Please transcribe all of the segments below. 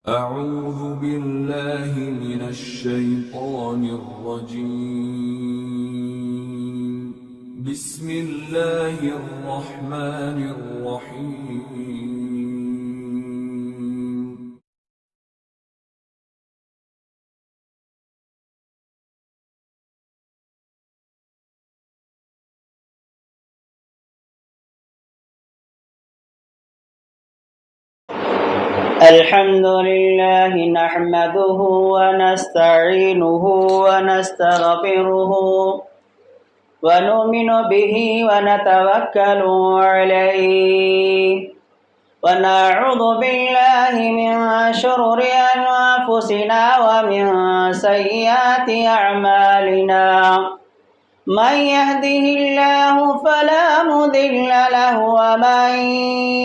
أعوذ بالله من الشيطان الرجيم. بسم الله الرحمن الرحيم. الحمد لله نحمده ونستعينه ونستغفره ونؤمن به ونتوكل عليه ونعوذ بالله من شرور أنفسنا ومن سيئات أعمالنا. من يهده الله فلا مضل له ومن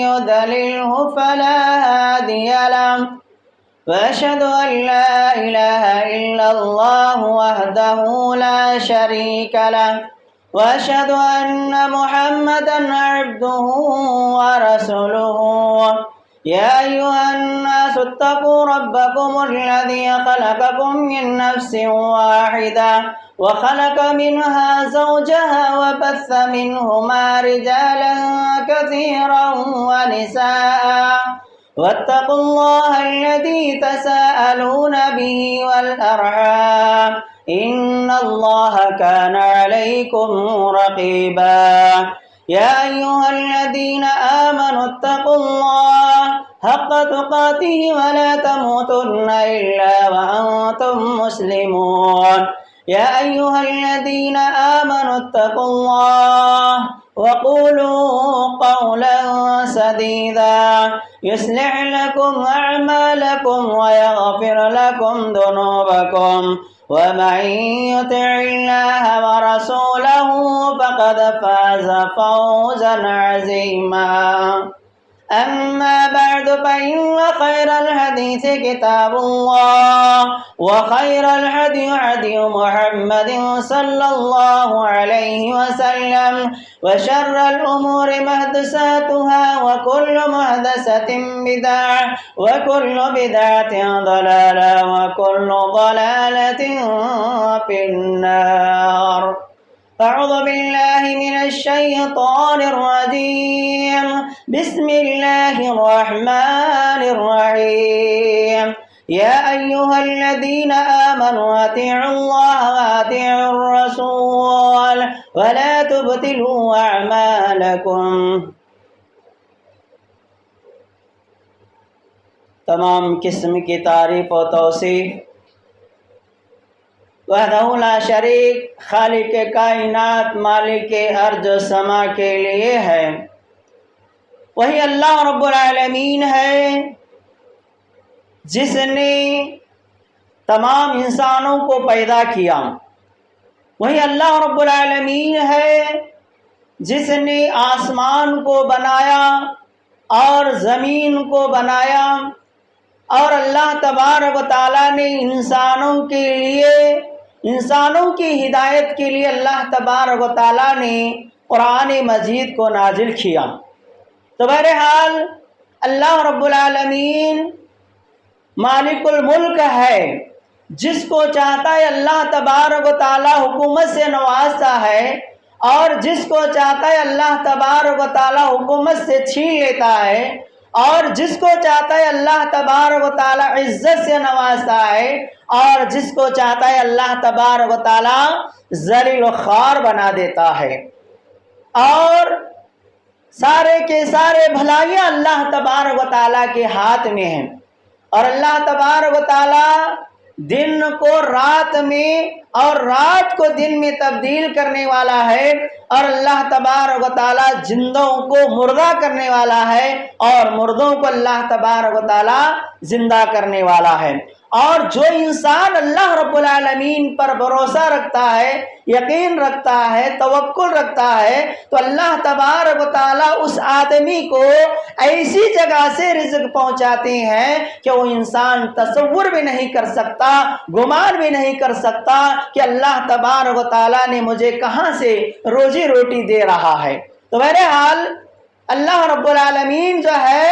يضلله فلا هادي له. وأشهد أن لا إله إلا الله وحده لا شريك له وأشهد أن محمدا عبده ورسوله. يا أيها الناس اتقوا ربكم الذي خلقكم من نفس واحدة وخلق منها زوجها وبث منهما رجالا كثيرا ونساء. واتقوا الله الذي تساءلون به والأرحام إن الله كان عليكم رقيبا. يا أيها الذين آمنوا اتقوا الله حق تقاته ولا تموتن إلا وأنتم مسلمون. يا أيها الذين آمنوا اتقوا الله وقولوا قولا سديدا يصلح لكم أعمالكم ويغفر لكم ذنوبكم. ومن يطع الله ورسوله فقد فاز فوزا عظيما. أما بعد فإن خير الحديث كتاب الله وخير الهدي هدي محمد صلى الله عليه وسلم وشر الأمور محدثاتها وكل محدثة بدعة وكل بدعة ضلالة وكل ضلالة في النار. أعوذ بالله من الشيطان الرجيم. بسم الله الرحمن الرحيم. يا أيها الذين آمنوا أطيعوا الله وأطيعوا الرسول ولا تبطلوا أعمالكم. تمام قسم کی تعریف و توصیف وحدہ لا شریک خالق کائنات مالک ارض و سما کے لیے ہے. وہی اللہ رب العالمین ہے جس نے تمام انسانوں کو پیدا کیا. وہی اللہ رب العالمین ہے جس نے آسمان کو بنایا اور زمین کو بنایا. اور اللہ تبارک و تعالیٰ نے انسانوں کی ہدایت کے لیے اللہ تبارک و تعالیٰ نے قرآن مجید کو نازل کیا. تو بہرحال اللہ رب العالمین مالک الملک ہے. جس کو چاہتا ہے اللہ تبارک و تعالیٰ حکومت سے نوازتا ہے اور جس کو چاہتا ہے اللہ تبارک و تعالیٰ حکومت سے چھین لیتا ہے اور جس کو چاہتا ہے اللہ تبارک و تعالیٰ عزت سے نوازتا ہے اور جس کو چاہتا ہے اللہ تبارک و تعالیٰ ذلیل و خوار بنا دیتا ہے. اور سارے کے سارے بھلائیاں اللہ تبارک و تعالیٰ کے ہاتھ میں ہیں. اور اللہ تبارک و تعالیٰ دن کو رات میں اور رات کو دن میں تبدیل کرنے والا ہے. اور اللہ تبارک و تعالیٰ زندوں کو مردہ کرنے والا ہے اور مردوں کو اللہ تبارک و تعالیٰ زندہ کرنے والا ہے. اور جو انسان اللہ رب العالمین پر بھروسہ رکھتا ہے، یقین رکھتا ہے، توکل رکھتا ہے، تو اللہ تبارک و تعالیٰ اس آدمی کو ایسی جگہ سے رزق پہنچاتے ہیں کہ وہ انسان تصور بھی نہیں کر سکتا، گمان بھی نہیں کر سکتا کہ اللہ تبارک و تعالیٰ نے مجھے کہاں سے روزی روٹی دے رہا ہے. تو بہرحال اللہ رب العالمین جو ہے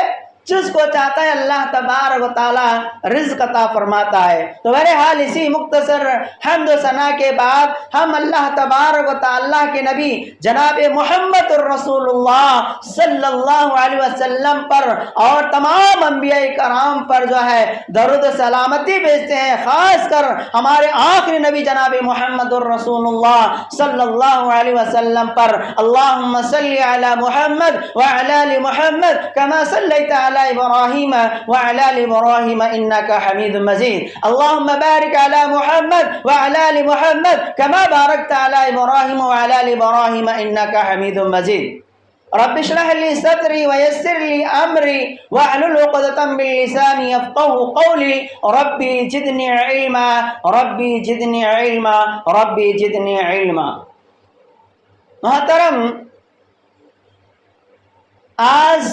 جس کو چاہتا ہے اللہ تبارک و تعالی رزق عطا فرماتا ہے۔ تو بہرحال اسی مختصر حمد و ثنا کے بعد ہم اللہ تبارک و تعالی کے نبی جناب محمد الرسول اللہ صلی اللہ علیہ وسلم پر اور تمام انبیاء کرام پر جو ہے درود و سلامتی بھیجتے ہیں، خاص کر ہمارے آخری نبی جناب محمد الرسول اللہ صلی اللہ علیہ وسلم پر۔ اللہم صلی علی محمد وعلی آل محمد کما صلیت علی ابراہیم وعلی آل ابراہیم انکا حمید مجید۔ اللہم بارک علی محمد وعلی آل محمد کما بارکت علی ابراہیم وعلی آل ابراہیم انکا حمید مجید۔ رب اشرح لي صدري ويسر لي امري واحلل عقدة من لساني يفقهوا قولي ربي زدني علما ربي زدني علما ربي زدني علما۔ محترم، آج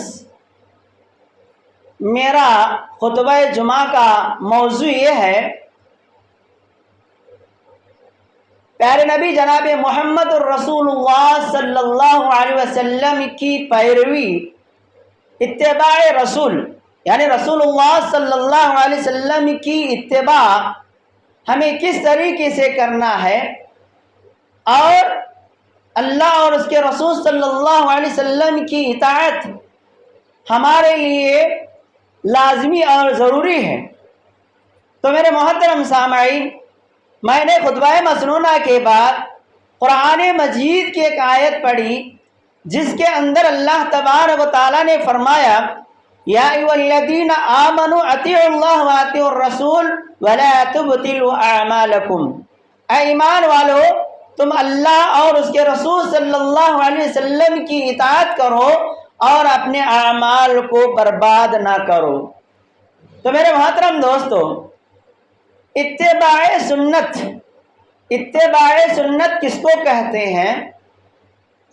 میرا خطبہ جمعہ کا موضوع یہ ہے، پیارے نبی جناب محمد الرسول اللہ صلی اللہ علیہ وسلم کی پیروی، اتباع رسول، یعنی رسول اللہ صلی اللہ علیہ وسلم کی اتباع ہمیں کس طریقے سے کرنا ہے، اور اللہ اور اس کے رسول صلی اللہ علیہ وسلم کی اطاعت ہمارے لیے لازمی اور ضروری ہے۔ تو میرے محترم سامعین، میں نے خطبہ مسنونہ کے بعد قرآن مجید کی ایک آیت پڑھی جس کے اندر اللہ تبارک و تعالیٰ نے فرمایا، یا ایھا الذین آمنوا اطیعوا اللہ واطیعوا الرسول ولا تبطلوا اعمالکم، اے ایمان والو تم اللہ اور اس کے رسول صلی اللہ علیہ وسلم کی اطاعت کرو اور اپنے اعمال کو برباد نہ کرو۔ تو میرے محترم دوستو، اتباع سنت کس کو کہتے ہیں؟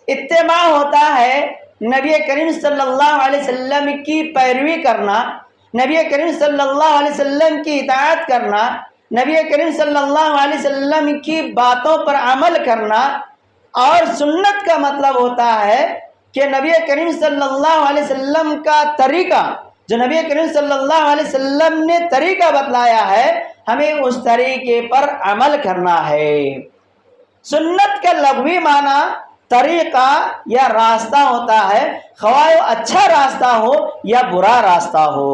اتباع ہوتا ہے نبی کریم صلی اللہ علیہ وسلم کی پیروی کرنا، نبی کریم صلی اللہ علیہ وسلم کی اطاعت کرنا، نبی کریم صلی اللہ علیہ وسلم کی باتوں پر عمل کرنا۔ اور سنت کا مطلب ہوتا ہے کہ نبی کریم صلی اللہ علیہ وسلم کا طریقہ، جو نبی کریم صلی اللہ علیہ وسلم نے طریقہ بتلایا ہے، ہمیں اس طریقے پر عمل کرنا ہے۔ سنت کا لغوی معنی طریقہ یا راستہ ہوتا ہے، خواہ وہ اچھا راستہ ہو یا برا راستہ ہو۔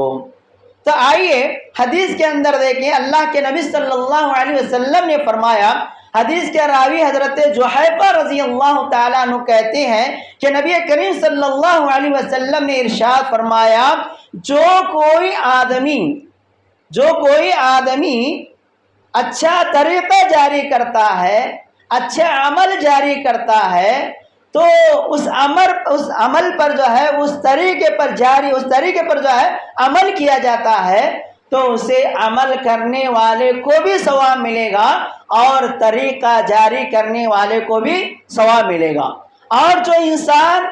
تو آئیے حدیث کے اندر دیکھیں، اللہ کے نبی صلی اللہ علیہ وسلم نے فرمایا، حدیث کے راوی حضرت جحیفہ رضی اللہ تعالیٰ عنہ کہتے ہیں کہ نبی کریم صلی اللہ علیہ وسلم نے ارشاد فرمایا، جو کوئی آدمی اچھا طریقہ جاری کرتا ہے، اچھا عمل جاری کرتا ہے، تو اس عمل پر جو ہے اس طریقے پر جو ہے عمل کیا جاتا ہے، تو اسے عمل کرنے والے کو بھی ثواب ملے گا اور طریقہ جاری کرنے والے کو بھی ثواب ملے گا۔ اور جو انسان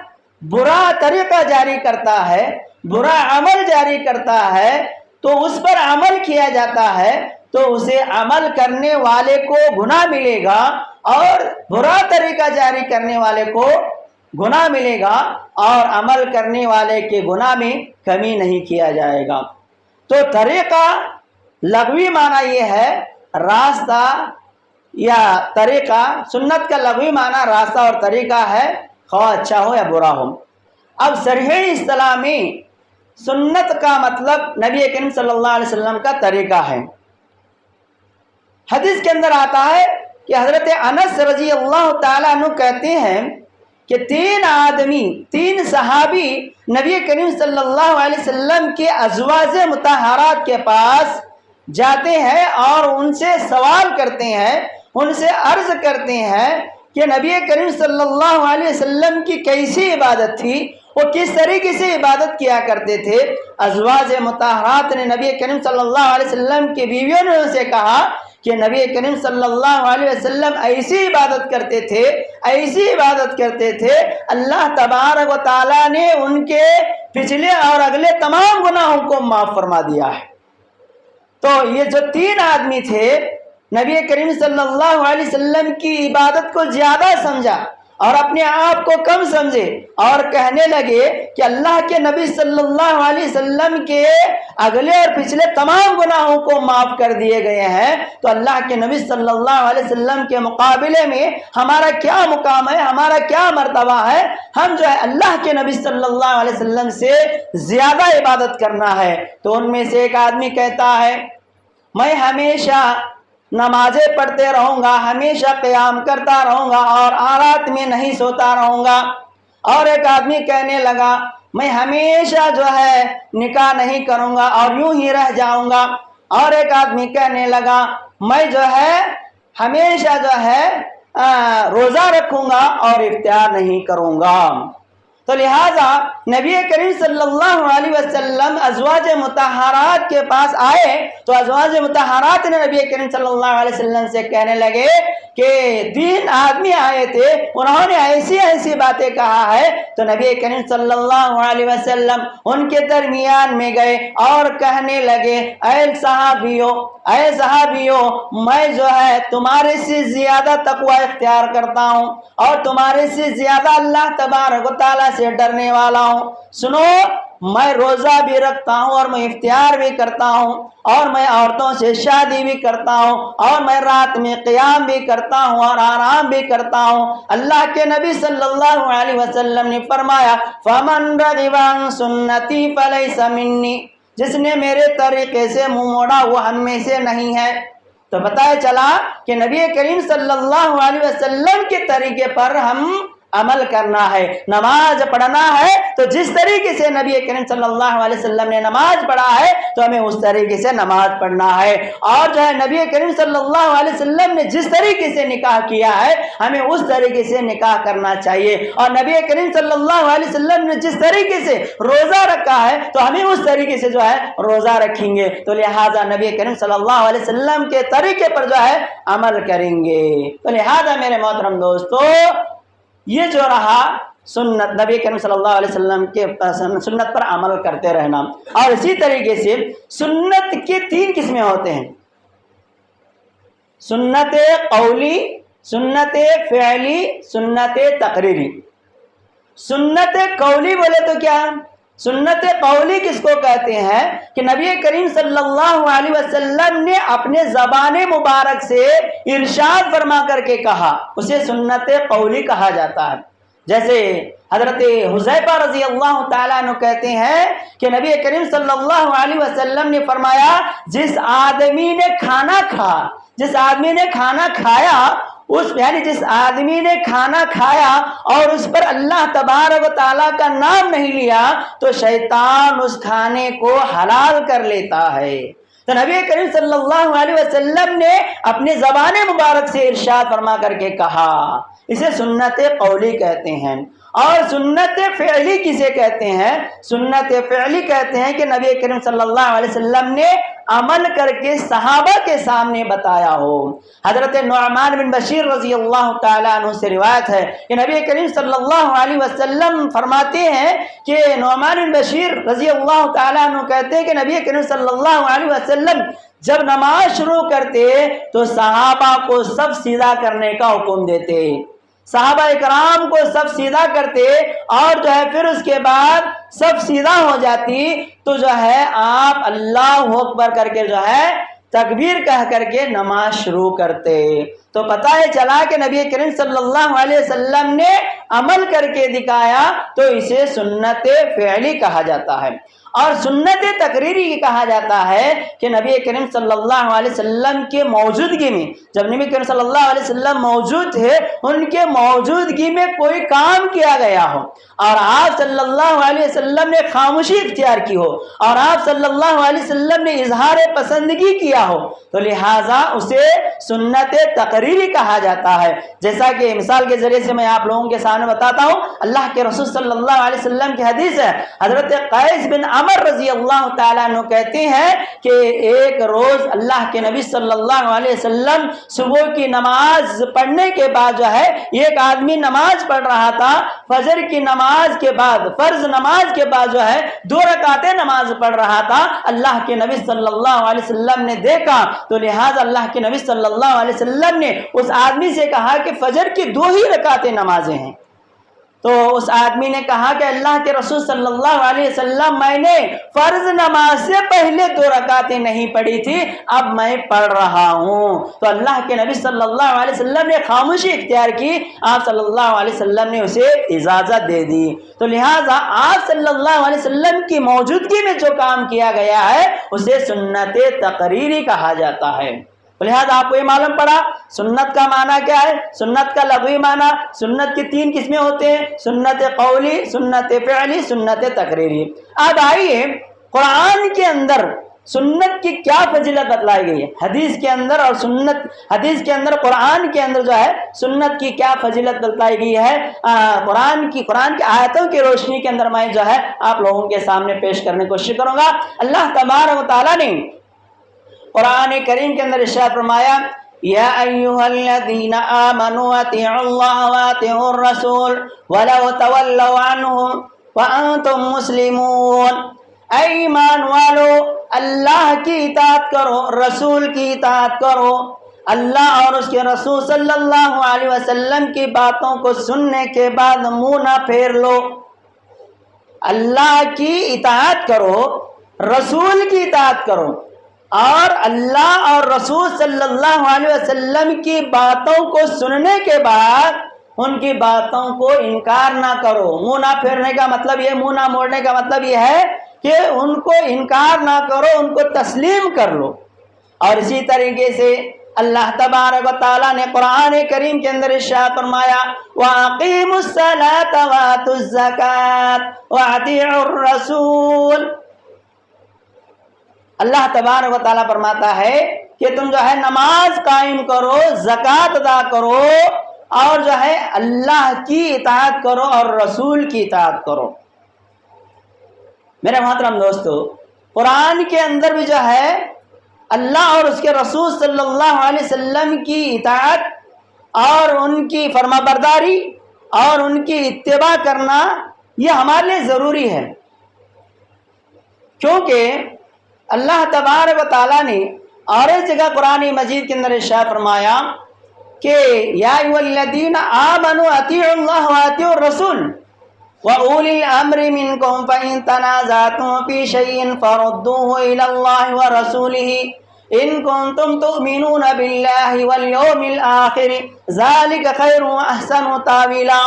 برا طریقہ جاری کرتا ہے، برا عمل جاری کرتا ہے، تو اس پر عمل کیا جاتا ہے، تو اسے عمل کرنے والے کو گناہ ملے گا اور برا طریقہ جاری کرنے والے کو گناہ ملے گا، اور عمل کرنے والے کے گناہ میں کمی نہیں کیا جائے گا۔ تو طریقہ لغوی معنی یہ ہے راستہ یا طریقہ، سنت کا لغوی معنی راستہ اور طریقہ ہے، خواہ اچھا ہو یا برا ہو۔ اب صریح اصطلاح میں سنت کا مطلب نبی کریم صلی اللہ علیہ وسلم کا طریقہ ہے۔ حدیث کے اندر آتا ہے کہ حضرت انس رضی اللہ تعالیٰ عنہ کہتے ہیں کہ تین صحابی نبی کریم صلی اللہ علیہ وسلم کے ازواج مطہرات کے پاس جاتے ہیں اور ان سے سوال کرتے ہیں، ان سے عرض کرتے ہیں کہ نبی کریم صلی اللہ علیہ وسلم کی کیسی عبادت تھی، وہ کس طریقے سے عبادت کیا کرتے تھے۔ ازواج مطہرات نے نبی کریم صلی اللہ علیہ وسلم کی بیویوں نے ان سے کہا کہ نبی کریم صلی اللہ علیہ وسلم ایسی عبادت کرتے تھے، اللہ تبارک و تعالیٰ نے ان کے پچھلے اور اگلے تمام گناہوں کو معاف فرما دیا ہے۔ تو یہ جو تین آدمی تھے، نبی کریم صلی اللہ علیہ وسلم کی عبادت کو زیادہ سمجھا اور اپنے آپ کو کم سمجھے اور کہنے لگے کہ اللہ کے نبی صلی اللہ علیہ وسلم کے اگلے اور پچھلے تمام گناہوں کو معاف کر دیے گئے ہیں، تو اللہ کے نبی صلی اللہ علیہ وسلم کے مقابلے میں ہمارا کیا مقام ہے، ہمارا کیا مرتبہ ہے؟ ہم جو ہے اللہ کے نبی صلی اللہ علیہ وسلم سے زیادہ عبادت کرنا ہے۔ تو ان میں سے ایک آدمی کہتا ہے میں ہمیشہ نمازیں پڑھتے رہوں گا، ہمیشہ قیام کرتا رہوں گا اور رات میں نہیں سوتا رہوں گا۔ اور ایک آدمی کہنے لگا میں ہمیشہ جو ہے نکاح نہیں کروں گا اور یوں ہی رہ جاؤں گا۔ اور ایک آدمی کہنے لگا میں جو ہے ہمیشہ جو ہے روزہ رکھوں گا اور افطار نہیں کروں گا۔ تو لہٰذا نبی کریم صلی اللہ علیہ وسلم ازواج مطہرات کے پاس آئے تو ازواج مطہرات نے نبی کریم صلی اللہ علیہ وسلم سے کہنے لگے کہ 3 آدمی آئے تھے، انہوں نے ایسی ایسی باتیں کہا ہے۔ تو نبی کریم صلی اللہ علیہ وسلم ان کے درمیان میں گئے اور کہنے لگے اے صحابیوں میں جو ہے تمہارے سے زیادہ تقوی اختیار کرتا ہوں اور تمہارے سے زیادہ اللہ تبارک و تعالیٰ سے ڈرنے والا ہوں۔ سنو، میں روزہ بھی رکھتا ہوں اور میں افطار بھی کرتا ہوں اور میں عورتوں سے شادی بھی کرتا ہوں اور میں رات میں قیام بھی کرتا ہوں اور آرام بھی کرتا ہوں۔ اللہ کے نبی صلی اللہ علیہ وسلم نے فرمایا فَمَن رَغِبَ عَن سُنَّتِي فَلَيْسَ مِنِّي، جس نے میرے طریقے سے منہ موڑا وہ ہم میں سے نہیں ہے۔ تو پتہ چلا کہ نبی کریم صلی اللہ علیہ وسلم کے طریقے پر ہم عمل کرنا ہے۔ نماز پڑھنا ہے تو جس طریقے سے نبی کریم صلی اللہ علیہ وسلم نے نماز پڑھا ہے تو ہمیں اس طریقے سے نماز پڑھنا ہے، اور جو ہے نبی کریم صلی اللہ علیہ وسلم نے جس طریقے سے نکاح کیا ہے ہمیں اس طریقے سے نکاح کرنا چاہیے، اور نبی کریم صلی اللہ علیہ وسلم نے جس طریقے سے روزہ رکھا ہے تو ہمیں اس طریقے سے جو ہے روزہ رکھیں گے۔ تو لہٰذا نبی کریم صلی اللہ علیہ وسلم کے طریقے پر جو ہے عمل کریں گے۔ تو لہٰذا میرے محترم دوستو، یہ جو رہا سنت، نبی کریم صلی اللہ علیہ وسلم کے سنت پر عمل کرتے رہنا۔ اور اسی طریقے سے سنت کے 3 قسمیں ہوتے ہیں، سنت قولی، سنت فعلی، سنت تقریری۔ سنت قولی بولے تو کیا؟ سنت قولی کس کو کہتے ہیں کہ نبی کریم صلی اللہ علیہ وسلم نے اپنے زبان مبارک سے ارشاد فرما کر کے کہا، اسے سنت قولی کہا جاتا ہے۔ جیسے حضرت حذیفہ رضی اللہ تعالیٰ عنہ کہتے ہیں کہ نبی کریم صلی اللہ علیہ وسلم نے فرمایا جس آدمی نے کھانا کھایا جس آدمی نے کھانا کھایا اور اس پر اللہ تبارک و تعالیٰ کا نام نہیں لیا تو شیطان اس کھانے کو حلال کر لیتا ہے۔ تو نبی کریم صلی اللہ علیہ وسلم نے اپنے زبان مبارک سے ارشاد فرما کر کے کہا، اسے سنت قولی کہتے ہیں۔ اور سنت فعلی کسے کہتے ہیں؟ سنت فعلی کہتے ہیں کہ نبی کریم صلی اللہ علیہ وسلم نے عمل کر کے صحابہ کے سامنے بتایا ہو۔ حضرت نعمان بن بشیر رضی اللہ تعالیٰ عنہ سے روایت ہے کہ نبی کریم صلی اللہ علیہ وسلم فرماتے ہیں کہ نعمان بن بشیر رضی اللہ تعالیٰ عنہ کہتے ہیں کہ نبی کریم صلی اللہ علیہ وسلم جب نماز شروع کرتے تو صحابہ کو سب سیدھا کرنے کا حکم دیتے، صحابہ اکرام کو سب سیدھا کرتے، اور جو ہے پھر اس کے بعد سب سیدھا ہو جاتی تو جو ہے آپ اللہ اکبر کر کے جو ہے تکبیر کہہ کر کے نماز شروع کرتے۔ تو پتہ ہے چلا کہ نبی کریم صلی اللہ علیہ وسلم نے عمل کر کے دکھایا، تو اسے سنت فعلی کہا جاتا ہے۔ اور سنت تقریری کہا جاتا ہے کہ نبی کریم صلی اللہ علیہ وسلم کے موجودگی میں، جب نبی کریم صلی اللہ علیہ وسلم موجود تھے، ان کے موجودگی میں کوئی کام کیا گیا ہو اور آپ صلی اللہ علیہ وسلم نے خاموشی اختیار کی ہو اور آپ صلی اللہ علیہ وسلم نے اظہار پسندگی کیا ہو، تو لہٰذا اسے سنت تقریری کہا جاتا ہے۔ جیسا کہ مثال کے ذریعے سے میں آپ لوگوں کے سامنے بتاتا ہوں، اللہ کے رسول صلی اللہ علیہ وسلم کی حدیث ہے، حضرت قیس بن عمر رضی اللہ تعالیٰ عنہ کہتے ہیں کہ ایک روز اللہ کے نبی صلی اللہ علیہ وسلم صبح کی نماز پڑھنے کے بعد جو ہے ایک آدمی نماز پڑھ رہا تھا، فجر کی نماز کے بعد، فرض نماز کے بعد جو ہے 2 رکعتیں نماز پڑھ رہا تھا۔ اللہ کے نبی صلی اللہ علیہ وسلم نے دیکھا تو لہٰذا اللہ کے نبی صلی اللہ علیہ وسلم نے اس آدمی سے کہا کہ فجر کی 2 ہی رکعتیں نمازیں ہیں۔ تو اس آدمی نے کہا کہ اللہ کے رسول صلی اللہ علیہ وسلم میں نے فرض نماز سے پہلے 2 رکعتیں نہیں پڑھی تھی، اب میں پڑھ رہا ہوں۔ تو اللہ کے نبی صلی اللہ علیہ وسلم نے خاموشی اختیار کی، آپ صلی اللہ علیہ وسلم نے اسے اجازت دے دی۔ تو لہٰذا آپ صلی اللہ علیہ وسلم کی موجودگی میں جو کام کیا گیا ہے اسے سنت تقریری کہا جاتا ہے۔ لہذا آپ کو یہ معلوم پڑا سنت کا معنی کیا ہے، سنت کا لغوی معنی۔ سنت کی 3 قسمیں ہوتے ہیں، سنت قولی، سنت فعلی، سنت تقریری۔ اب آئیے قرآن کے اندر سنت کی کیا فضیلت بتلائی گئی ہے، حدیث کے اندر اور حدیث کے اندر قرآن کے اندر جو ہے سنت کی کیا فضیلت بتلائی گئی ہے، قرآن کی آیتوں کی روشنی کے اندر میں جو ہے آپ لوگوں کے سامنے پیش کرنے کی کوشش کروں گا۔ اللہ تبارک و تعالیٰ نے قرآن کریم کے اندر ارشاد فرمایا یا ایھا الذین آمنوا اطیعوا اللہ واطیعوا الرسول ولو تولوا عنہ وانتم مسلمون۔ اے ایمان والو، اللہ کی اطاعت کرو، رسول کی اطاعت کرو، اللہ اور اس کے رسول صلی اللہ علیہ وسلم کی باتوں کو سننے کے بعد منہ نہ پھیر لو۔ اللہ کی اطاعت کرو، رسول کی اطاعت کرو، اور اللہ اور رسول صلی اللہ علیہ وسلم کی باتوں کو سننے کے بعد ان کی باتوں کو انکار نہ کرو۔ منہ نہ پھیرنے کا مطلب یہ، منہ نہ موڑنے کا مطلب یہ ہے کہ ان کو انکار نہ کرو، ان کو تسلیم کر لو۔ اور اسی طریقے سے اللہ تبارک و تعالیٰ نے قرآن کریم کے اندر ارشاد فرمایا وَأَقِیمُوا الصَّلَاةَ وَآتُوا الزَّکَاةَ وَأَطِیعُوا الرَّسُولَ۔ اللہ تبارک و تعالیٰ فرماتا ہے کہ تم جو ہے نماز قائم کرو، زکوٰۃ ادا کرو، اور جو ہے اللہ کی اطاعت کرو اور رسول کی اطاعت کرو۔ میرے محترم دوستو، قرآن کے اندر بھی جو ہے اللہ اور اس کے رسول صلی اللہ علیہ وسلم کی اطاعت اور ان کی فرما برداری اور ان کی اتباع کرنا یہ ہمارے لیے ضروری ہے، کیونکہ اللہ تبارک و تعالیٰ نے اور اس جگہ قرآن مجید کے اندر ارشاد فرمایا کہ یا ایھا الذین آمنوا اطیعوا اللہ واطیعوا الرسول وَأُولِي الْأَمْرِ مِنْكُمْ فَإِنْ تَنَازَعْتُمْ فِي شَيْءٍ فَرُدُّوهُ إِلَى اللَّهِ وَرَسُولِهِ إِن كُنتُمْ تُؤْمِنُونَ بِاللَّهِ وَالْيَوْمِ الْآخِرِ ذَلِكَ خَيْرٌ وَأَحْسَنُ تَأْوِيلًا۔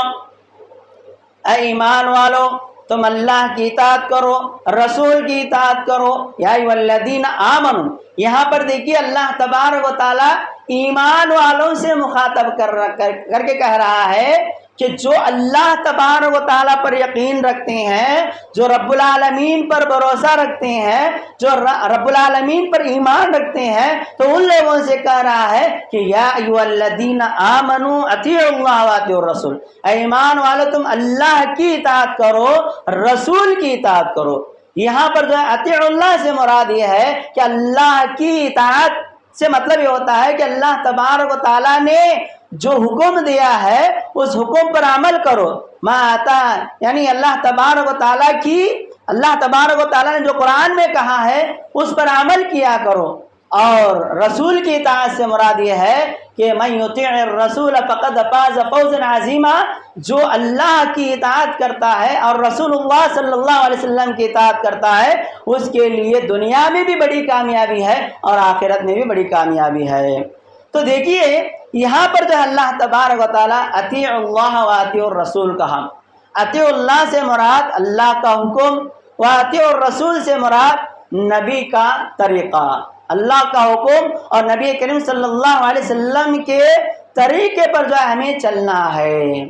اے ایمان والو، تم اللہ کی اطاعت کرو، رسول کی اطاعت کرو۔ یا ایھا الذین آمنوا، یہاں پر دیکھیے اللہ تبارک و تعالیٰ ایمان والوں سے مخاطب کر کے کہہ رہا ہے کہ جو اللہ تبارک و تعالیٰ پر یقین رکھتے ہیں، جو رب العالمین پر بھروسہ رکھتے ہیں، جو رب العالمین پر ایمان رکھتے ہیں، تو ان لوگوں سے کہہ رہا ہے کہ یا ایھا الذین آمنوا اطیعوا اللہ واطیعوا الرسول، اے ایمان والو تم اللہ کی اطاعت کرو، رسول کی اطاعت کرو۔ یہاں پر جو ہے اطیعوا اللہ سے مراد یہ ہے کہ اللہ کی اطاعت سے مطلب یہ ہوتا ہے کہ اللہ تبارک و تعالیٰ نے جو حکم دیا ہے اس حکم پر عمل کرو۔ ما آتا یعنی اللہ تبارک و تعالیٰ نے جو قرآن میں کہا ہے اس پر عمل کیا کرو۔ اور رسول کی اطاعت سے مراد یہ ہے کہ من یطیع الرسول فقد فاز فوزا عظیما، جو اللہ کی اطاعت کرتا ہے اور رسول اللہ صلی اللہ علیہ وسلم کی اطاعت کرتا ہے اس کے لیے دنیا میں بھی بڑی کامیابی ہے اور آخرت میں بھی بڑی کامیابی ہے۔ تو دیکھیے یہاں پر جو اللہ تبارک و تعالیٰ اطیعوا اللہ واطیعوا الرسول کہا۔ اطیعوا اللہ سے مراد اللہ کا حکم، واطیعوا الرسول سے مراد نبی کا طریقہ، اللہ کا حکم اور نبی کریم صلی اللہ علیہ وسلم کے طریقے پر جو ہے ہمیں چلنا ہے۔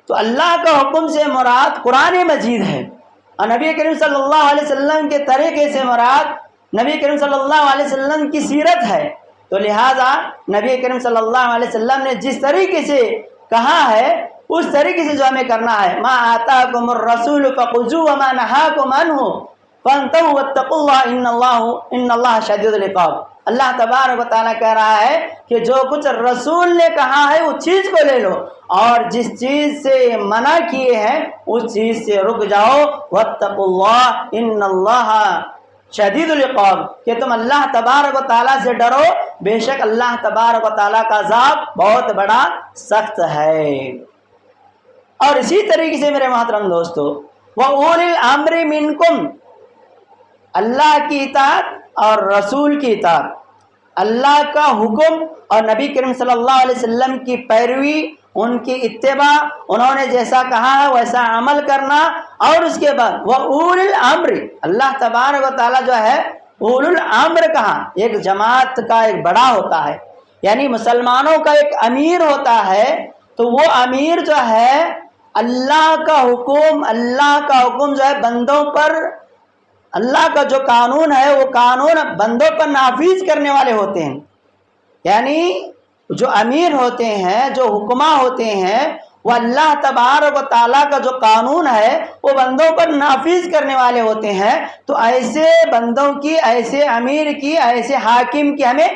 تو اللہ کا حکم سے مراد قرآن مجید ہے اور نبی کریم صلی اللہ علیہ وسلم کے طریقے سے مراد نبی کریم صلی اللہ علیہ وسلم کی سیرت ہے۔ تو لہٰذا نبی کریم صلی اللہ علیہ وسلم نے جس طریقے سے کہا ہے اس طریقے سے جو ہمیں کرنا ہے. ما آتاکم الرسول فخذوہ وما نہاکم عنہ فانتہوا واتقوا اللہ ان اللہ شدید العقاب. اللہ تبارک و تعالیٰ کہہ رہا ہے کہ جو کچھ رسول نے کہا ہے اس چیز کو لے لو، اور جس چیز سے منع کیے ہیں اس چیز سے رک جاؤ. واتقوا اللہ ان اللہ شدید العقاب، کہ تم اللہ تبارک و تعالیٰ سے ڈرو، بے شک اللہ تبارک و تعالیٰ کا عذاب بہت بڑا سخت ہے. اور اسی طریقے سے میرے محترم دوستو، وَأُولِي الْأَمْرِ مِنْكُمْ، اللہ کی اطاعت اور رسول کی اطاعت، اللہ کا حکم اور نبی کریم صلی اللہ علیہ وسلم کی پیروی، ان کی اتباع، انہوں نے جیسا کہا ہے ویسا عمل کرنا. اور اس کے بعد وَأُولِي الْأَمْرِ، اللہ تبارک و تعالیٰ جو ہے اول الامر کہا، ایک جماعت کا ایک بڑا ہوتا ہے، یعنی مسلمانوں کا ایک امیر ہوتا ہے. تو وہ امیر جو ہے اللہ کا حکم جو ہے بندوں پر، اللہ کا جو قانون ہے وہ قانون بندوں پر نافذ کرنے والے ہوتے ہیں. یعنی جو امیر ہوتے ہیں، جو حکما ہوتے ہیں، وہ اللہ تبارک و تعالیٰ کا جو قانون ہے وہ بندوں پر نافذ کرنے والے ہوتے ہیں. تو ایسے بندوں کی، ایسے امیر کی، ایسے حاکم کی ہمیں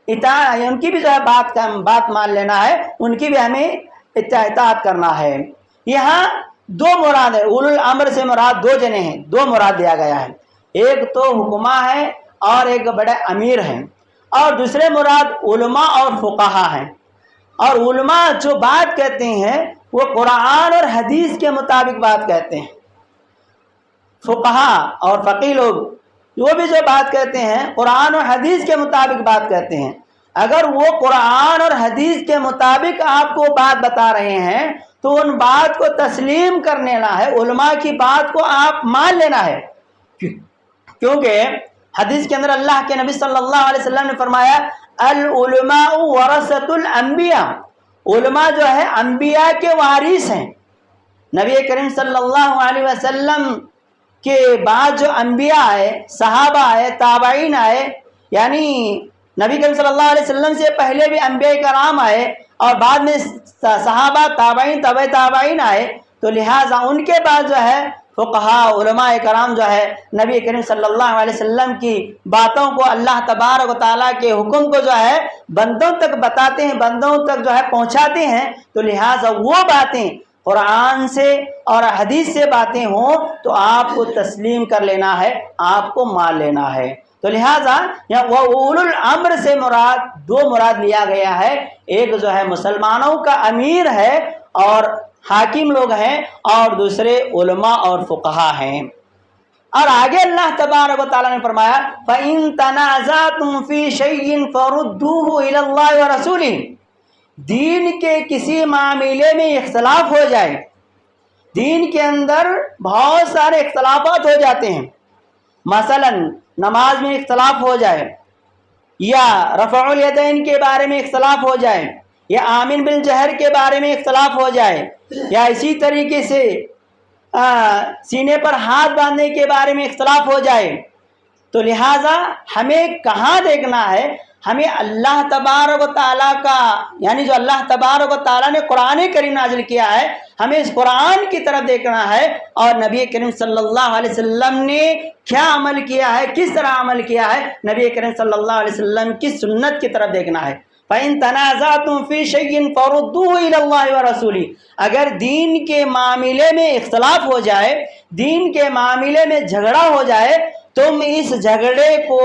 ان کی بھی جو ہے بات مان لینا ہے، ان کی بھی ہمیں اطاعت کرنا ہے. یہاں دو مراد ہے، اولو الامر سے مراد دو جنے ہیں، دو مراد دیا گیا ہے. ایک تو حکما ہے اور ایک بڑے امیر ہیں، اور دوسرے مراد علماء اور فقہا ہیں. اور علماء جو بات کہتے ہیں وہ قرآن اور حدیث کے مطابق بات کہتے ہیں. فقہا اور فقیہ لوگ وہ بھی جو بات کہتے ہیں قرآن اور حدیث کے مطابق بات کہتے ہیں. اگر وہ قرآن اور حدیث کے مطابق آپ کو بات بتا رہے ہیں تو ان بات کو تسلیم کر لینا ہے، علماء کی بات کو آپ مان لینا ہے. کیونکہ حدیث کے اندر اللہ کے نبی صلی اللہ علیہ وسلم نے فرمایا العلماء ورثۃ الانبیاء، علماء جو ہے انبیاء کے وارث ہیں. نبی کریم صلی اللہ علیہ وسلم کے بعد جو انبیاء آئے، صحابہ آئے، تابعین آئے، یعنی نبی کریم صلی اللہ علیہ وسلم سے پہلے بھی انبیاء کرام آئے اور بعد میں صحابہ، تابعین، تبع تابعین آئے. تو لہٰذا ان کے بعد جو ہے فقہا، علماء کرام جو ہے نبی کریم صلی اللہ علیہ وسلم کی باتوں کو، اللہ تبارک و تعالیٰ کے حکم کو جو ہے بندوں تک بتاتے ہیں، بندوں تک جو ہے پہنچاتے ہیں. تو لہٰذا وہ باتیں قرآن سے اور حدیث سے باتیں ہوں تو آپ کو تسلیم کر لینا ہے، آپ کو مان لینا ہے. تو لہٰذا وہ اولو الامر سے مراد دو مراد لیا گیا ہے. ایک جو ہے مسلمانوں کا امیر ہے اور حاکم لوگ ہیں، اور دوسرے علماء اور فقہا ہیں. اور آگے اللہ تبارک و تعالیٰ نے فرمایا فَإِن تَنَازَعْتُمْ فِي شَيْءٍ فَرُدُّوهُ إِلَى اللَّهِ وَرَسُولِهِ، دین کے کسی معاملے میں اختلاف ہو جائے، دین کے اندر بہت سارے اختلافات ہو جاتے ہیں، مثلا نماز میں اختلاف ہو جائے، یا رفع الیدین کے بارے میں اختلاف ہو جائے، یا آمین بالجہر کے بارے میں اختلاف ہو جائے، یا اسی طریقے سے سینے پر ہاتھ باندھنے کے بارے میں اختلاف ہو جائے. تو لہٰذا ہمیں کہاں دیکھنا ہے؟ ہمیں اللہ تبارک و تعالیٰ کا، یعنی جو اللہ تبارک و تعالیٰ نے قرآن کریم نازل کیا ہے، ہمیں اس قرآن کی طرف دیکھنا ہے، اور نبی کریم صلی اللہ علیہ وسلم نے کیا عمل کیا ہے، کس طرح عمل کیا ہے، نبی کریم صلی اللہ علیہ وسلم کی سنت کی طرف دیکھنا ہے. فَإِن تَنَازَعْتُمْ فِي شَيْءٍ فَرُدُّوهُ إِلَى اللَّهِ وَرَسُولِهِ، اگر دین کے معاملے میں اختلاف ہو جائے، دین کے معاملے میں جھگڑا ہو جائے، تم اس جھگڑے کو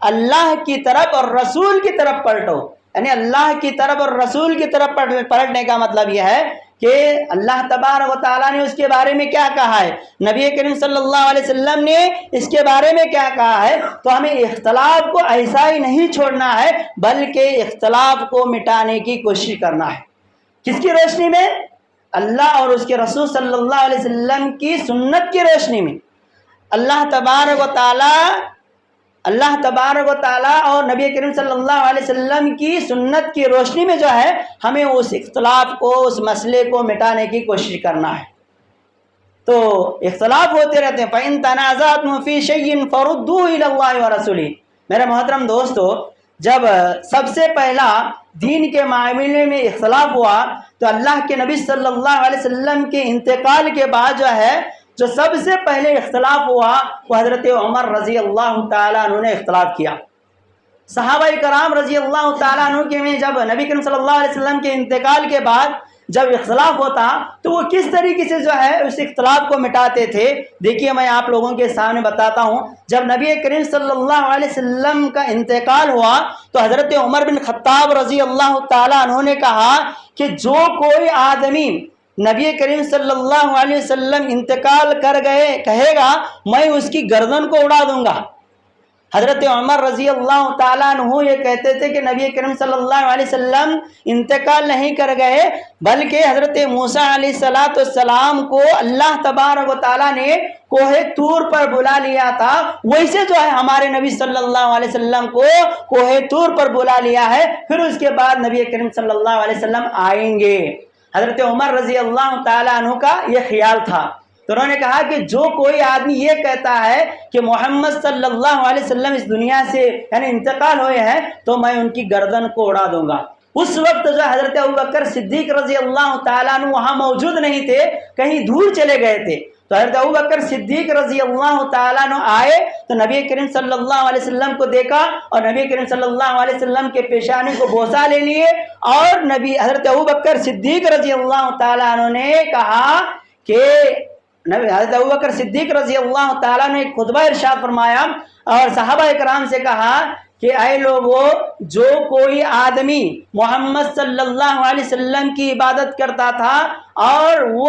اللہ کی طرف اور رسول کی طرف پلٹو. یعنی اللہ کی طرف اور رسول کی طرف پلٹنے کا مطلب یہ ہے کہ اللہ تبارک و تعالیٰ نے اس کے بارے میں کیا کہا ہے، نبی کریم صلی اللہ علیہ وسلم نے اس کے بارے میں کیا کہا ہے. تو ہمیں اختلاف کو ایسا ہی نہیں چھوڑنا ہے، بلکہ اختلاف کو مٹانے کی کوشش کرنا ہے. کس کی روشنی میں؟ اللہ اور اس کے رسول صلی اللہ علیہ وسلم کی سنت کی روشنی میں. اللہ تبارک و تعالیٰ اور نبی کریم صلی اللہ علیہ وسلم کی سنت کی روشنی میں جو ہے ہمیں اس اختلاف کو، اس مسئلے کو مٹانے کی کوشش کرنا ہے. تو اختلاف ہوتے رہتے ہیں. فَإِن تَنَازَعْتُمْ فِي شَيْءٍ فَرُدُّوهُ إِلَى اللَّهِ وَرَسُولِهِ. میرے محترم دوستو، جب سب سے پہلا دین کے معاملے میں اختلاف ہوا تو اللہ کے نبی صلی اللہ علیہ وسلم کے انتقال کے بعد جو سب سے پہلے اختلاف ہوا وہ حضرت عمر رضی اللہ تعالیٰ عنہ نے اختلاف کیا۔ صحابہ کرام رضی اللہ تعالیٰ عنہ کے میں جب نبی کریم صلی اللہ علیہ وسلم کے انتقال کے بعد جب اختلاف ہوتا تو وہ کس طریقے سے اس اختلاف کو مٹاتے تھے، دیکھیے میں آپ لوگوں کے سامنے بتاتا ہوں۔ جب نبی کریم صلی اللہ علیہ وسلم کا انتقال ہوا تو حضرت عمر بن خطاب رضی اللہ تعالیٰ عنہ نے کہا کہ جو کوئی آدمی نبی کریم صلی اللہ علیہ وسلم انتقال کر گئے کہے گا میں اس کی گردن کو اڑا دوں گا۔ حضرت عمر رضی اللہ تعالیٰ عنہ یہ کہتے تھے کہ نبی کریم صلی اللہ علیہ وسلم انتقال نہیں کر گئے بلکہ حضرت موسیٰ علیہ السلام کو اللہ تبارک و تعالیٰ نے کوہ طور پر بلا لیا تھا، ویسے ہمارے نبی صلی اللہ علیہ وسلم کو کوہ طور پر بلا لیا ہے، پھر اس کے بعد نبی کریم صلی اللہ علیہ وسلم آئیں گے۔ حضرت عمر رضی اللہ تعالیٰ عنہ کا یہ خیال تھا، تو انہوں نے کہا کہ جو کوئی آدمی یہ کہتا ہے کہ محمد صلی اللہ علیہ وسلم اس دنیا سے انتقال ہوئے ہیں تو میں ان کی گردن کو اڑا دوں گا۔ اس وقت حضرت ابوبکر صدیق رضی اللہ تعالیٰ عنہ وہاں موجود نہیں تھے، کہیں دور چلے گئے تھے، تو حضرت ابوبکر صدیق رضی اللہ تعالیٰ عنہ آئے تو نبی کریم صلی اللہ علیہ وسلم کو دیکھا اور نبی کریم صلی اللہ علیہ وسلم کے پیشانی کو بوسہ لے لیے، اور حضرت ابوبکر صدیق رضی اللہ تعالیٰ عنہ نے کہا کہ حضرت ابوبکر صدیق رضی اللہ تعالیٰ نے ایک خطبہ ارشاد فرمایا اور صحابہ کرام سے کہا کہ اے لوگو، جو کوئی آدمی محمد صلی اللہ علیہ وسلم کی عبادت کرتا تھا اور وہ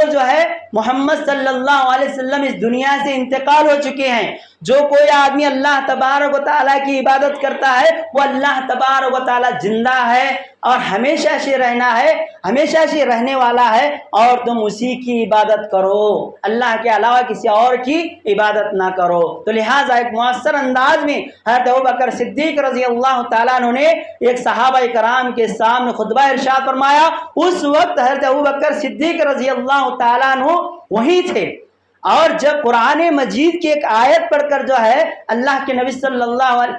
محمد صلی اللہ علیہ وسلم اس دنیا سے انتقال ہو چکے ہیں، جو کوئی آدمی اللہ تبارک و تعالیٰ کی عبادت کرتا ہے وہ اللہ تبارک و تعالیٰ زندہ ہے اور ہمیشہ سے رہنا ہے، ہمیشہ سے رہنے والا ہے، اور تم اسی کی عبادت کرو، اللہ کے علاوہ کسی اور کی عبادت نہ کرو۔ تو لہٰذا ایک مؤثر انداز میں حضرت ابوبکر صدیق رضی اللہ تعالیٰ عنہ نے ایک صحابہ کرام کے سامنے خطبہ ارشاد فرمایا۔ اس وقت حضرت ابوبکر صدیق رضی اللہ تعالیٰ عنہ وہیں تھے، اور جب قرآن مجید کی ایک آیت پڑھ کر اللہ کے نبی صلی اللہ علیہ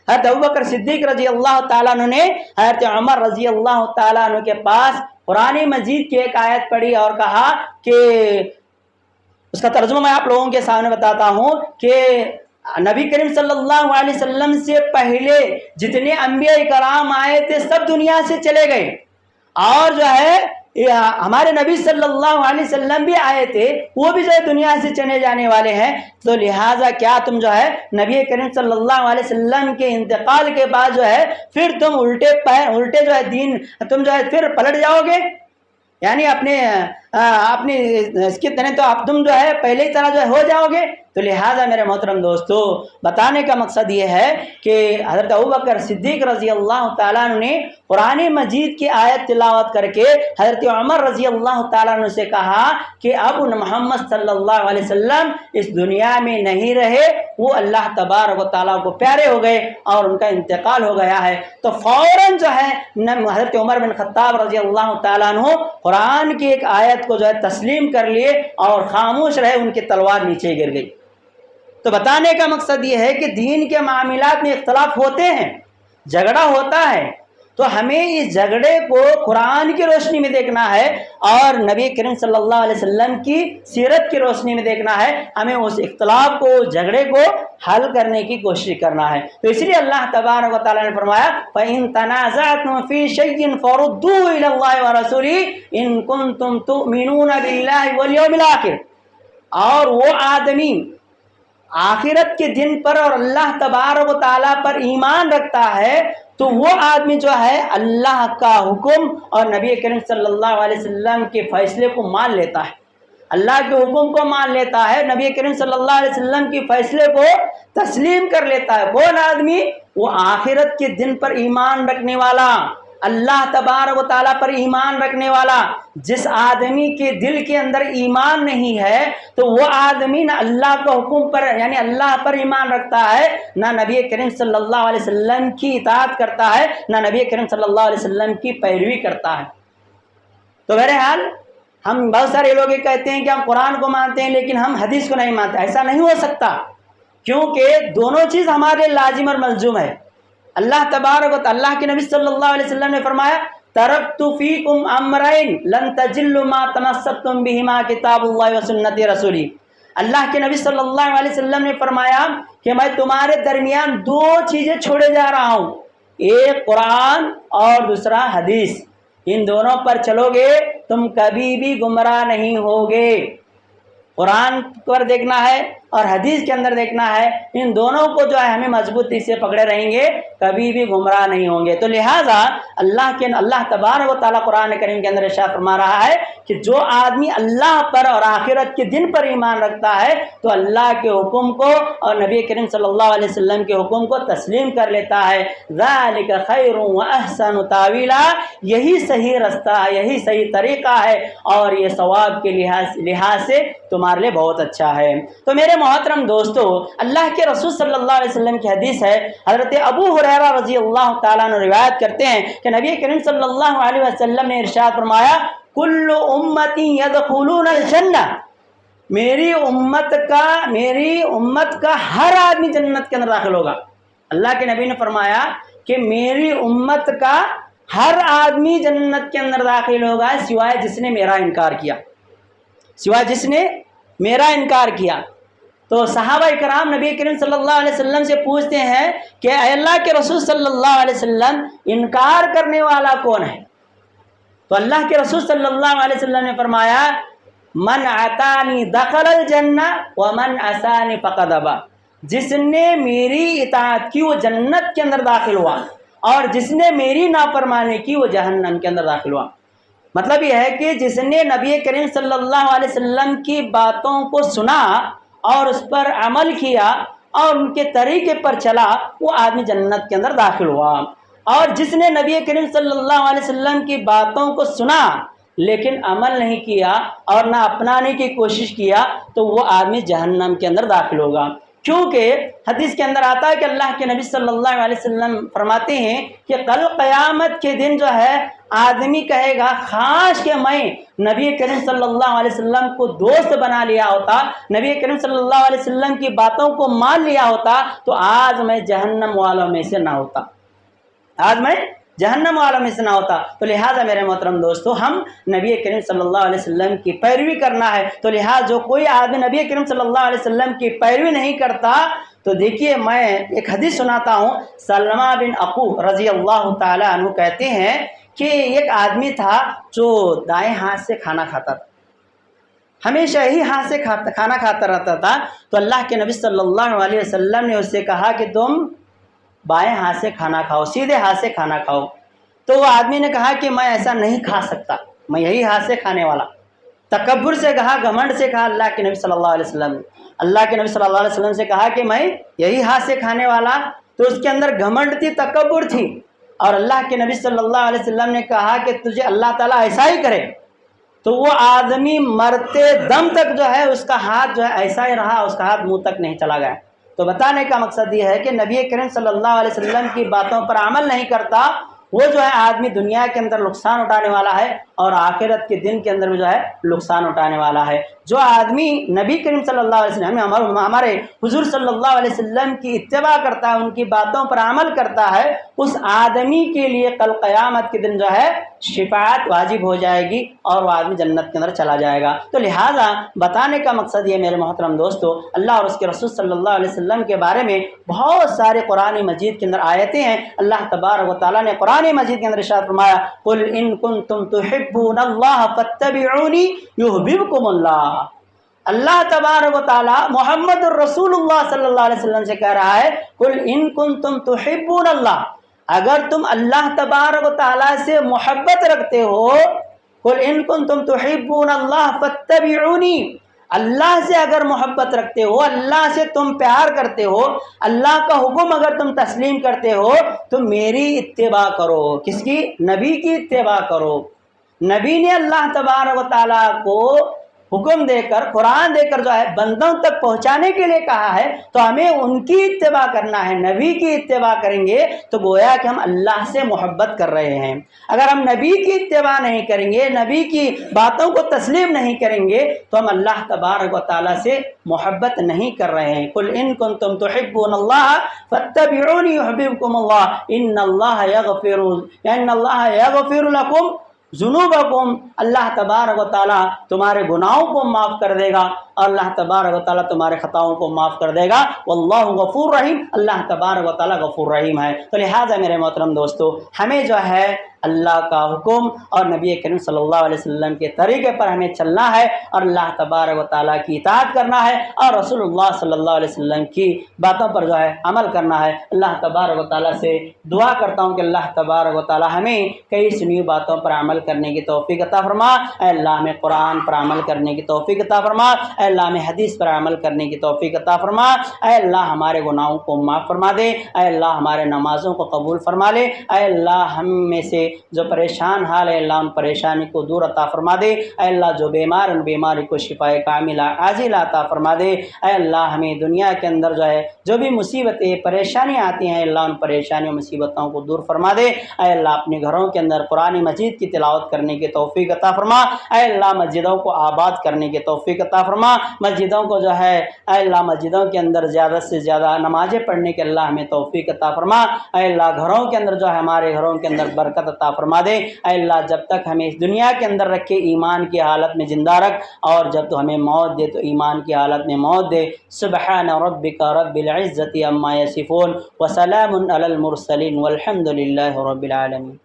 حضرت ابوبکر صدیق رضی اللہ تعالیٰ عنہ نے حضرت عمر رضی اللہ تعالیٰ عنہ کے پاس قرآن مجید کی ایک آیت پڑھی اور کہا کہ اس کا ترجمہ میں آپ لوگوں کے سامنے بتاتا ہوں کہ نبی کریم صلی اللہ علیہ وسلم سے پہلے جتنے انبیاء کرام آئے تھے سب دنیا سے چلے گئے، اور ہمارے نبی صلی اللہ علیہ وسلم بھی آئے تھے، وہ بھی دنیا سے چلے جانے والے ہیں، تو لہٰذا کیا تم نبی کریم صلی اللہ علیہ وسلم کے انتقال کے بعد پھر تم الٹے دین تم پھر پلٹ جاؤ گے، یعنی اپنی اس کی طرح تو اب تم پہلے ہی طرح ہو جاؤ گے۔ تو لہٰذا میرے محترم دوستو، بتانے کا مقصد یہ ہے کہ حضرت ابوبکر صدیق رضی اللہ تعالیٰ عنہ نے قرآن مجید کی آیت تلاوت کر کے حضرت عمر رضی اللہ تعالیٰ عنہ سے کہا کہ اب محمد صلی اللہ علیہ وسلم اس دنیا میں نہیں رہے، وہ اللہ تبارک و تعالیٰ کو پیارے ہو گئے اور ان کا انتقال ہو گیا ہے۔ تو فوراً حضرت عمر بن خطاب رضی اللہ تعالیٰ عنہ قرآن کی ایک آیت کو تسلیم کر لیے اور خاموش رہے، ان کی تلوار نیچے گر گئی۔ تو بتانے کا مقصد یہ ہے کہ دین کے معاملات میں اختلاف ہوتے ہیں، جھگڑا ہوتا ہے، تو ہمیں اس جھگڑے کو قرآن کی روشنی میں دیکھنا ہے اور نبی کریم صلی اللہ علیہ وسلم کی سیرت کی روشنی میں دیکھنا ہے، ہمیں اس اختلاف کو، جھگڑے کو حل کرنے کی کوشش کرنا ہے۔ تو اس لیے اللہ تبارک و تعالیٰ نے فرمایا فَإِن تَنَازَعْتُمْ فِي شَيْءٍ فَرُدُّوهُ إِلَى اللَّهِ وَرَسُولِهِ إِن كُنتُمْ تُؤْمِنُونَ بِاللَّهِ وَالْيَوْمِ الْآخِرِ، اور وہ آدمی آخرت کے دن پر اور اللہ تبارک و تعالیٰ پر ایمان رکھتا ہے تو وہ آدمی اللہ کا حکم اور نبی کریم صلی اللہ علیہ وسلم کے فیصلے کو مان لیتا ہے، اللہ کے حکم کو مان لیتا ہے، نبی کریم صلی اللہ علیہ وسلم کے فیصلے کو تسلیم کر لیتا ہے۔ کون آدمی؟ وہ آخرت کے دن پر ایمان رکھنے والا، اللہ تبارک و تعالیٰ پر ایمان رکھنے والا۔ جس آدمی کے دل کے اندر ایمان نہیں ہے تو وہ آدمی نہ اللہ کا حکم پر یعنی اللہ پر ایمان رکھتا ہے، نہ نبی کریم صلی اللہ علیہ وسلم کی اطاعت کرتا ہے، نہ نبی کریم صلی اللہ علیہ وسلم کی پیروی کرتا ہے۔ تو بہرحال ہم بہت سارے لوگ یہ کہتے ہیں کہ ہم قرآن کو مانتے ہیں لیکن ہم حدیث کو نہیں مانتے، ایسا نہیں ہو سکتا، کیونکہ دونوں چیز ہمارے لازم اور ملزوم ہے۔ اللہ تبارک و تعالی، اللہ کے نبی صلی اللہ علیہ وسلم نے فرمایا ترکت فیکم امرین لن تجلوا ما تمسکتم بہما کتاب اللہ و سنت رسولی۔ اللہ کے نبی صلی اللہ علیہ وسلم نے فرمایا کہ میں تمہارے درمیان دو چیزیں چھوڑے جا رہا ہوں، ایک قرآن اور دوسرا حدیث، ان دونوں پر چلو گے تم کبھی بھی گمراہ نہیں ہوگے۔ قرآن پر دیکھنا ہے اور حدیث کے اندر دیکھنا ہے، ان دونوں کو جو ہے ہمیں مضبوطی سے پکڑے رہیں گے، کبھی بھی گمراہ نہیں ہوں گے۔ تو لہٰذا اللہ تبارک و تعالیٰ قرآن کریم کے اندر ارشاد فرما رہا ہے کہ جو آدمی اللہ پر اور آخرت کے دن پر ایمان رکھتا ہے تو اللہ کے حکم کو اور نبی کریم صلی اللہ علیہ وسلم کے حکم کو تسلیم کر لیتا ہے۔ ذالک خیر و احسن تاویلا، یہی صحیح رستہ ہے، یہی صحیح طریقہ ہے اور یہ ثواب کے لحاظ سے تمہارے لیے بہت اچھا ہے۔ تو میرے محترم دوستو، اللہ کے رسول صلی اللہ علیہ وسلم کی حدیث ہے، حضرت ابو ہریرہ رضی اللہ تعالیٰ عنہ روایت کرتے ہیں کہ نبی کریم صلی اللہ علیہ وسلم نے ارشاد فرمایا کل امتی یدخلون الجنہ، میری امت کا ہر آدمی جنت کے اندر داخل ہوگا۔ اللہ کے نبی نے فرمایا کہ میری امت کا ہر آدمی جنت کے اندر داخل ہوگا سوائے جس نے میرا انکار کیا، سوائے جس نے میرا انکار کیا۔ تو صحابہ کرام نبی کریم صلی اللہ علیہ وسلم سے پوچھتے ہیں کہ اے اللہ کے رسول صلی اللہ علیہ وسلم، انکار کرنے والا کون ہے؟ تو اللہ کے رسول صلی اللہ علیہ وسلم نے فرمایا من اطاعنی دخل الجنہ ومن عصانی فقد ابی، جس نے میری اطاعت کی وہ جنت کے اندر داخل ہوا اور جس نے میری نافرمانی کی وہ جہنم کے اندر داخل ہوا۔ مطلب یہ ہے کہ جس نے نبی کریم صلی اللہ علیہ وسلم کی باتوں کو سنا اور اس پر عمل کیا اور ان کے طریقے پر چلا، وہ آدمی جنت کے اندر داخل ہوا، اور جس نے نبی کریم صلی اللہ علیہ وسلم کی باتوں کو سنا لیکن عمل نہیں کیا اور نہ اپنانے کی کوشش کیا تو وہ آدمی جہنم کے اندر داخل ہوگا۔ کیونکہ حدیث کے اندر آتا ہے کہ اللہ کے نبی صلی اللہ علیہ وسلم فرماتے ہیں کہ کل قیامت کے دن جو ہے آدمی کہے گا کاش کہ میں نبی کریم صلی اللہ علیہ وسلم کو دوست بنا لیا ہوتا، نبی کریم صلی اللہ علیہ وسلم کی باتوں کو مان لیا ہوتا تو آج میں جہنم والوں میں سے نہ ہوتا، آج میں جہنم والوں میں سے نہ ہوتا۔ تو لہٰذا میرے محترم دوستو، ہم نبی کریم صلی اللہ علیہ وسلم کی پیروی کرنا ہے۔ تو لہٰذا جو کوئی آدمی نبی کریم صلی اللہ علیہ وسلم کی پیروی نہیں کرتا، تو دیکھیے میں ایک حدیث سناتا ہوں۔ سلمہ بن عقوق رضی اللہ تعالیٰ عنہ کہتے ہیں کہ ایک آدمی تھا جو دائیں ہاتھ سے کھانا کھاتا تھا، ہمیشہ ہی ہاتھ سے کھانا کھاتا رہتا تھا۔ تو اللہ کے نبی صلی اللہ علیہ وسلم نے اس سے کہا کہ تم بائیں ہاتھ سے کھانا کھاؤ، سیدھے ہاتھ سے کھانا کھاؤ۔ تو وہ آدمی نے کہا کہ میں ایسا نہیں کھا سکتا، میں یہی ہاتھ سے کھانے والا۔ تکبر سے کہا، گھمنڈ سے کہا اللہ کے نبی صلی اللہ علیہ وسلم نے۔ اللہ کے نبی صلی اللہ علیہ وسلم سے کہا کہ میں یہی ہاتھ سے کھانے والا، تو اس کے اندر گھمنڈ تھی، تکبر تھی، اور اللہ کے نبی صلی اللہ علیہ وسلم نے کہا کہ تجھے اللہ تعالیٰ ایسا ہی کرے۔ تو وہ آدمی مرتے دم تک جو ہے اس کا ہاتھ جو ہے ایسا ہی رہا، اس کا ہاتھ منہ تک نہیں چلا گیا۔ تو بتانے کا مقصد یہ ہے کہ نبی کریم صلی اللہ علیہ وسلم کی باتوں پر عمل نہیں کرتا، وہ جو ہے آدمی دنیا کے اندر نقصان اٹھانے والا ہے اور آخرت کے دن کے اندر بھی جو ہے نقصان اٹھانے والا ہے۔ جو آدمی نبی کریم صلی اللہ علیہ وسلم ہمارے حضور صلی اللہ علیہ وسلم کی اتباع کرتا ہے، ان کی باتوں پر عمل کرتا ہے، اس آدمی کے لیے کل قیامت کے دن جو ہے شفاعت واجب ہو جائے گی اور وہ آدمی جنت کے اندر چلا جائے گا۔ تو لہٰذا بتانے کا مقصد یہ میرے محترم دوستو، اللہ اور اس کے رسول صلی اللہ علیہ وسلم کے بارے میں بہت سارے قرآن مجید کے اندر آیتیں ہیں۔ اللہ تبارک و تعالیٰ نے قرآن مجید کے اندر ارشاد فرمایا قل ان کنتم تحبون اللہ فاتبعونی یحببکم اللہ۔ اللہ تبارک و تعالیٰ محمد الرسول اللہ صلی اللہ علیہ وسلم سے کہہ رہا ہے قل ان کنتم تحبون اللہ، اگر تم اللہ تبارک و تعالیٰ سے محبت رکھتے ہو، قل ان کنتم تحبون اللہ فاتبعونی، اللہ سے اگر محبت رکھتے ہو، اللہ سے تم پیار کرتے ہو، اللہ کا حکم اگر تم تسلیم کرتے ہو تو میری اتباع کرو۔ کس کی؟ نبی کی اتباع کرو۔ نبی نے اللہ تبارک و تعالیٰ کو حکم دے کر قرآن دے کر جو ہے بندوں تک پہنچانے کے لیے کہا ہے تو ہمیں ان کی اتباع کرنا ہے. نبی کی اتباع کریں گے تو گویا کہ ہم اللہ سے محبت کر رہے ہیں. اگر ہم نبی کی اتباع نہیں کریں گے, نبی کی باتوں کو تسلیم نہیں کریں گے تو ہم اللہ تبارک و تعالیٰ سے محبت نہیں کر رہے ہیں. قل ان کنتم تحبون اللہ فاتبعونی یحببکم اللہ ان اللہ یغفر لکم ذنوبکم. اللہ تبارک و تعالیٰ تمہارے گناہوں کو معاف کر دے گا اور اللہ تبارک و تعالیٰ تمہارے خطاؤں کو معاف کر دے گا. واللہ غفور رحیم, اللہ تبارک و تعالیٰ غفور رحیم ہے. تو لہٰذا میرے محترم دوستو, ہمیں جو ہے اللہ کا حکم اور نبی کریم صلی اللہ علیہ وسلم کے طریقے پر ہمیں چلنا ہے اور اللہ تبارک و تعالیٰ کی اطاعت کرنا ہے اور رسول اللہ صلی اللہ علیہ وسلم کی باتوں پر جو ہے عمل کرنا ہے. اللہ تبارک و تعالیٰ سے دعا کرتا ہوں کہ اللہ تبارک و تعالیٰ ہمیں کئی سنی باتوں پر عمل کرنے کی توفیق عطا فرما. اے اللہ ہمیں قرآن پر عمل کرنے کی توفیق عطا فرما. اے اللہ ہمیں حدیث پر عمل کرنے کی توفیق عطا فرما. اے اللہ ہمارے گناہوں کو معاف فرما دے. اے اللہ ہمارے نمازوں کو قبول فرما لے. اے اللہ ہم میں سے جو پریشان حال ہے اللہ ان پریشانی کو دور عطا فرما دے. اے اللہ جو بیمار ان بیماری کو شفاء کاملہ عاجلہ عطا فرما دے. اے اللہ ہمیں دنیا کے اندر جو ہے جو بھی مصیبتیں پریشانیاں آتی ہیں اللہ ان پریشانیوں مصیبتوں کو دور فرما دے. اے اللہ اپنے گھروں کے اندر قرآن مجید کی تلاوت کرنے کی توفیق عطا فرما. اے اللہ مسجدوں کو آباد کرنے کی توفیق عطا فرما. مسجدوں کو جو ہے اے اللہ مسجدوں کے اندر زیادہ سے زیادہ نمازیں پڑھنے کے اللہ ہمیں توفیق عطا فرما. اے اللہ گھروں کے اندر جو ہے ہمارے گھروں کے اندر برکت عطا فرما دے. اے اللہ جب تک ہمیں اس دنیا کے اندر رکھے ایمان کی حالت میں زندہ رکھ اور جب تو ہمیں موت دے تو ایمان کی حالت میں موت دے. سبحان ربک رب العزت عما یصفون وسلام علی المرسلین والحمد للہ رب العالمین.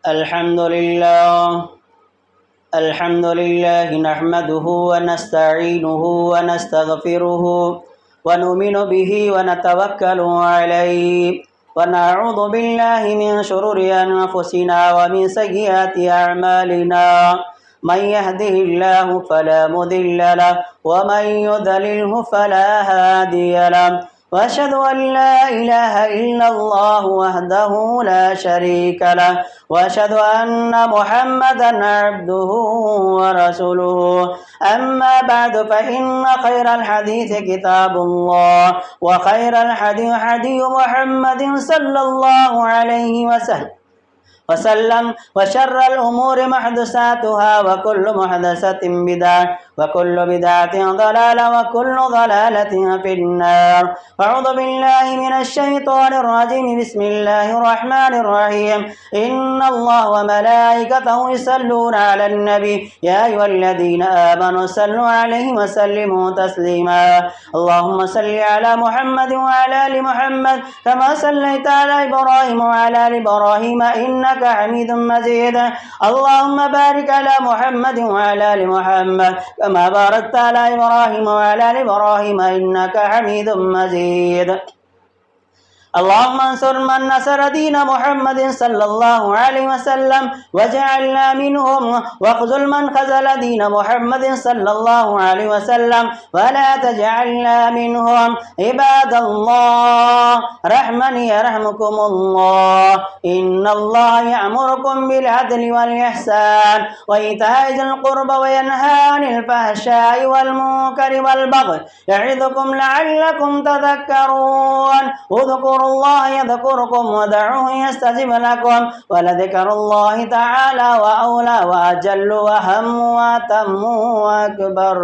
الحمد لله نحمده ونستعينه ونستغفره ونؤمن به ونتوكل عليه ونعوذ بالله من شرور أنفسنا ومن سيئات أعمالنا. من يهده الله فلا مضل له ومن يضلله فلا هادي له. وأشهد أن لا إله إلا الله وحده لا شريك له وأشهد أن محمدا عبده ورسوله. أما بعد فإن خير الحديث كتاب الله وخير الحديث حديث محمد صلى الله عليه وسلم وشر الأمور محدثاتها وكل محدثة بدعة وكل بدعة ضلالة وكل ضلالة في النار. أعوذ بالله من الشيطان الرجيم. بسم الله الرحمن الرحيم. إن الله وملائكته يصلون على النبي يا أيها الذين آمنوا صلوا عليه وسلموا تسليما. اللهم صل على محمد وعلى آل محمد كما صليت على إبراهيم وعلى آل إبراهيم إنك حميد مجيد. اللهم بارك على محمد وعلى آل محمد كما باركت على إبراهيم وعلى آل إبراهيم إنك حميد مجيد. اللهم انصر من نصر دين محمد صلى الله عليه وسلم واجعلنا منهم واخذل من خذل دين محمد صلى الله عليه وسلم ولا تجعلنا منهم. عباد الله رحمني يرحمكم الله. إن الله يأمركم بالعدل والإحسان وإيتاء ذي القربى وينهى عن الفحشاء والمنكر والبغي يعظكم لعلكم تذكرون. اذكروا الله يذكركم ودعوه يستجب لكم ولذكر الله تعالى وأولى وأجل وأهم وأتم وأكبر.